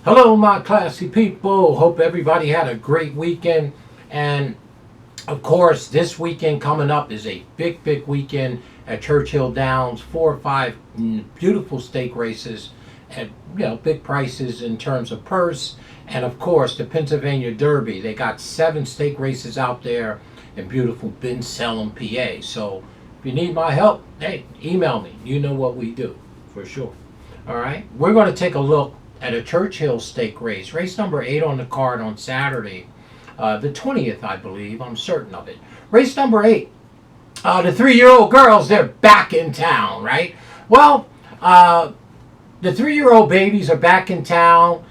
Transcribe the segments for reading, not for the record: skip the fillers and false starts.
Hello, my classy people. Hope everybody had a great weekend. And of course, this weekend coming up is a big weekend at Churchill Downs. 4 or 5 beautiful stake races at big prices in terms of purse. And of course, the Pennsylvania Derby. They got 7 stake races out there in beautiful Bensalem, PA. So if you need my help, hey, email me. You know what we do for sure. All right, we're going to take a look at a Churchill stake race number 8 on the card on Saturday, the 20th, I believe. I'm certain of it. Race number 8. The 3-year-old girls, they're back in town, right? Well, the 3-year-old babies are back in town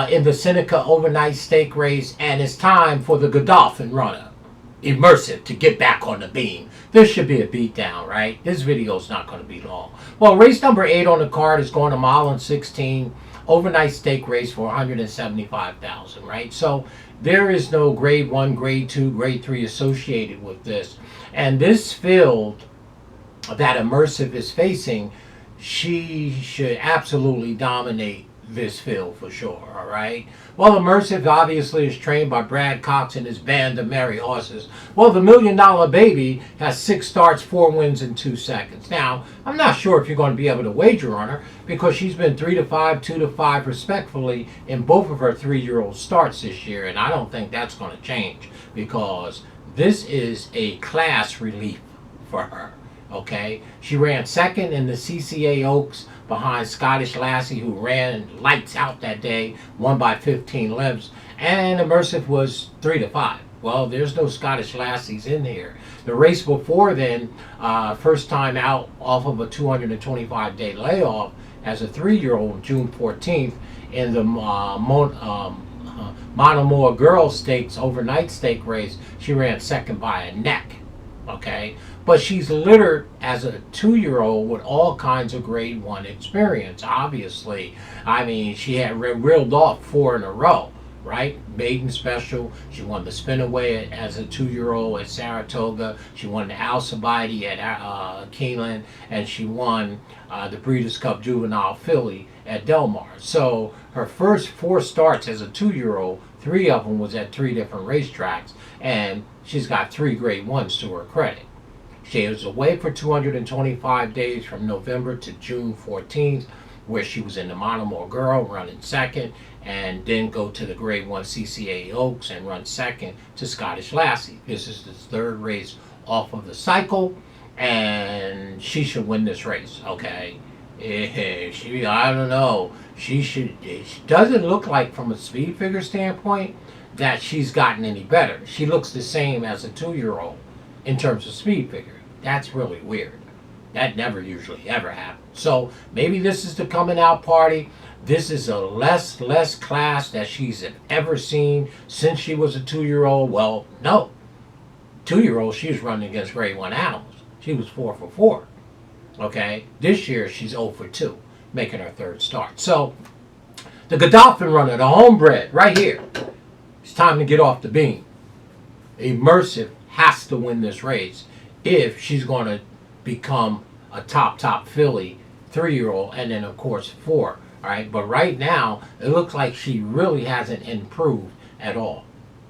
in the Seneca overnight stake race, and it's time for the Godolphin runner, Immersive, to get back on the beam. This should be a beatdown, right? This video is not going to be long. Well, race number 8 on the card is going a mile and 16. Overnight stake race for $175,000, right? So there is no grade 1, grade 2, grade 3 associated with this. And this field that Immersive is facing, she should absolutely dominate this field for sure, all right? Well, Immersive obviously is trained by Brad Cox and his band of merry horses. Well, the $1 Million Baby has 6 starts, 4 wins in 2 seconds. Now, I'm not sure if you're going to be able to wager on her because she's been 3-5, 2-5 respectfully in both of her 3-year-old starts this year, and I don't think that's going to change because this is a class relief for her. Okay, she ran second in the CCA Oaks behind Scottish Lassie, who ran lights out that day, won by 15 lengths, and Immersive was 3-5. Well, there's no Scottish Lassies in here. The race before then, first time out off of a 225-day layoff as a 3-year-old, June 14th, in the Monomore Girls Stakes overnight stake race, she ran second by a neck. Okay, but she's littered as a 2-year-old with all kinds of grade 1 experience. Obviously, I mean, she had reeled off 4 in a row, right? Maiden Special. She won the Spinaway as a 2-year-old at Saratoga. She won the Alcibiade at Keeneland, and she won the Breeders' Cup Juvenile Filly at Del Mar. So her first 4 starts as a 2-year-old, 3 of them was at 3 different racetracks, and she's got 3 grade 1s to her credit. She was away for 225 days from November to June 14th, where she was in the Monomore Girl running second, and then go to the grade 1 CCA Oaks and run second to Scottish Lassie. This is the 3rd race off of the cycle, and she should win this race, okay? I don't know. She doesn't look like, from a speed figure standpoint, that she's gotten any better. She looks the same as a 2-year-old in terms of speed figure. That's really weird. That never usually ever happens. So maybe this is the coming out party. This is a less class that she's ever seen since she was a 2-year-old. Well, no. 2-year-old, she was running against grade 1 animals. She was 4 for 4. Okay? This year, she's 0 for 2, making her 3rd start. So, the Godolphin runner, the homebred, right here. It's time to get off the beam. Immersive has to win this race if she's going to become a top filly 3-year-old, and then, of course, 4. All right? But right now, it looks like she really hasn't improved at all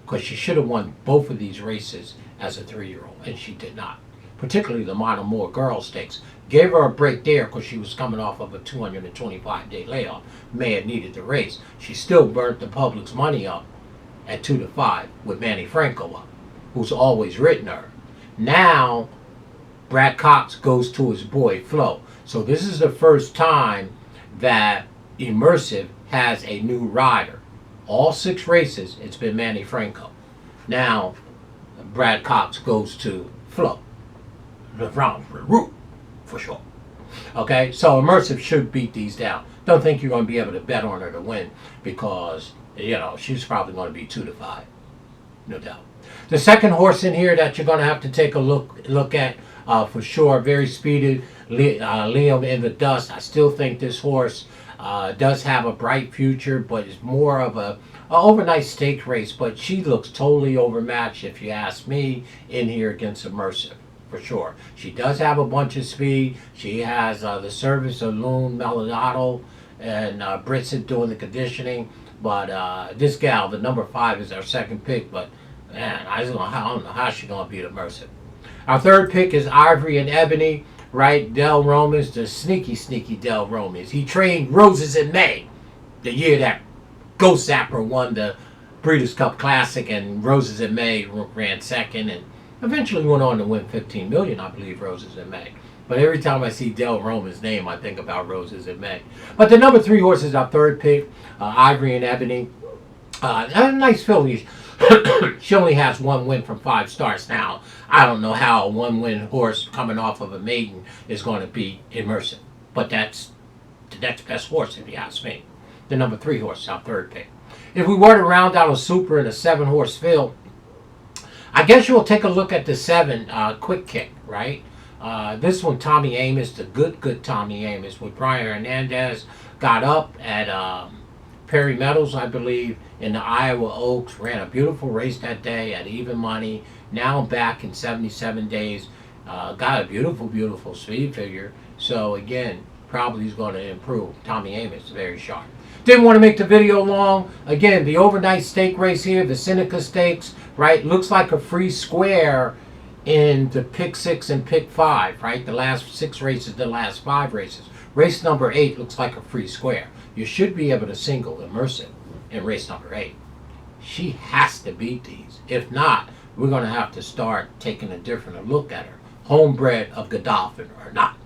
because she should have won both of these races as a 3-year-old, and she did not. Particularly the Monomore Girls Stakes. Gave her a break there because she was coming off of a 225-day layoff. May have needed the race. She still burnt the public's money up at 2-5 with Manny Franco up, who's always ridden her. Now, Brad Cox goes to his boy Flo. So this is the first time that Immersive has a new rider. All 6 races, it's been Manny Franco. Now, Brad Cox goes to Flo. The round for sure. Okay, so Immersive should beat these down. Don't think you're going to be able to bet on her to win because, she's probably going to be 2-5. No doubt. The second horse in here that you're going to have to take a look at for sure, very speedy, Liam in the Dust. I still think this horse does have a bright future, but it's more of a overnight stake race. But she looks totally overmatched, if you ask me, in here against Immersive. For sure. She does have a bunch of speed. She has the service of Loon Melanado and Britson doing the conditioning. But this gal, the number 5, is our second pick. But man, I don't know how she's gonna beat Immersive. Our third pick is Ivory and Ebony. Right, Del Romas, the sneaky Del Romas. He trained Roses in May, the year that Ghost Zapper won the Breeders' Cup Classic, and Roses in May ran second, and eventually went on to win $15 million, I believe, Roses in May. But every time I see Del Roma's name, I think about Roses in May. But the number 3 horse is our third pick, Ivory and Ebony. A nice filly. She only has 1 win from 5 starts now. I don't know how a 1-win horse coming off of a maiden is going to be Immersive. But that's the next best horse, if you ask me. The number 3 horse is our third pick. If we were to round out a super in a 7-horse field, I guess you'll take a look at the 7 Quick Kick, right? This one, Tommy Amos, the good Tommy Amos, with Brian Hernandez, got up at Perry Meadows, I believe, in the Iowa Oaks, ran a beautiful race that day at even money. Now back in 77 days, got a beautiful speed figure. So again, probably he's going to improve. Tommy Amos, very sharp. Didn't want to make the video long. Again, the overnight stake race here, the Seneca Stakes, right? Looks like a free square in the pick 6 and pick 5, right? The last 6 races, the last 5 races. Race number 8 looks like a free square. You should be able to single Immersive in race number 8. She has to beat these. If not, we're going to have to start taking a different look at her. Homebred of Godolphin or not.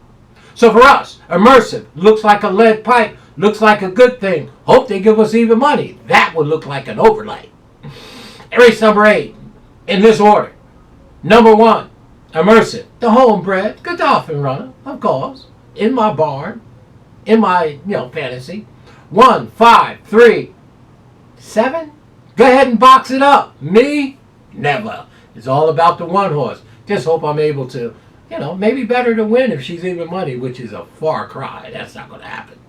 So for us, Immersive looks like a lead pipe. Looks like a good thing. Hope they give us even money. That would look like an overlay. Race number 8, in this order. Number 1, Immersive, the homebred Godolphin runner, of course, in my barn, in my fantasy. 1, 5, 3, 7. Go ahead and box it up. Me, never. It's all about the 1 horse. Just hope I'm able to, maybe better to win if she's even money, which is a far cry. That's not going to happen.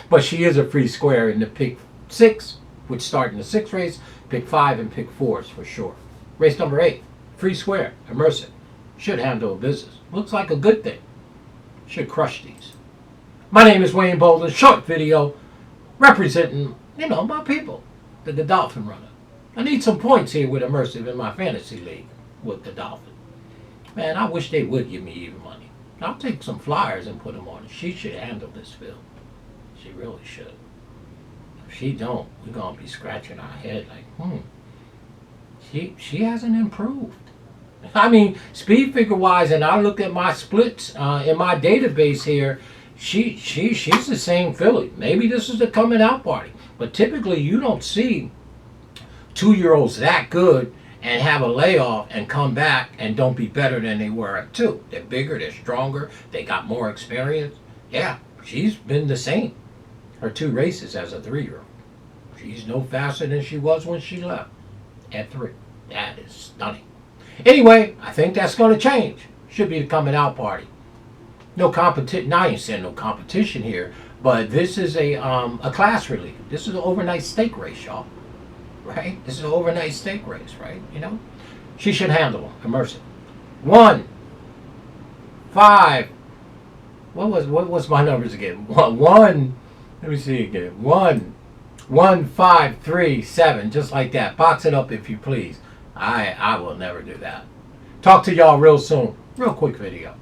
But she is a free square in the pick 6, which start in the 6th race, pick 5 and pick 4s for sure. Race number 8, free square, Immersive. Should handle a business. Looks like a good thing. Should crush these. My name is Wayne Bolden. Short video representing, my people, the Godolphin runner. I need some points here with Immersive in my fantasy league with Godolphin. Man, I wish they would give me even money. I'll take some flyers and put them on it. She should handle this field. She really should. If she don't, we're going to be scratching our head like, she hasn't improved. I mean, speed figure wise, and I look at my splits in my database here, she's the same filly. Maybe this is the coming out party. But typically you don't see 2-year-olds that good and have a layoff and come back and don't be better than they were at 2. They're bigger, they're stronger, they got more experience. Yeah, she's been the same. Her 2 races as a 3-year-old. She's no faster than she was when she left at 3. That is stunning. Anyway, I think that's going to change. Should be the coming out party. No competition. Now I ain't saying no competition here, but this is a class release. This is an overnight stake race, y'all. Right? This is an overnight stake race, right? She should handle them. Immersive. 1, 5. What was my numbers again? 1. Let me see again. 1, 5, 3, 7. Just like that. Box it up if you please. I will never do that. Talk to y'all real soon. Real quick video.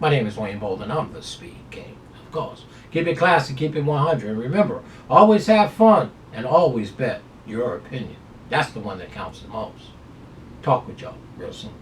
My name is Wayne Bolden. I'm the Speed King, of course. Keep it classy, keep it 100. And remember, always have fun and always bet your opinion. That's the one that counts the most. Talk with y'all real soon.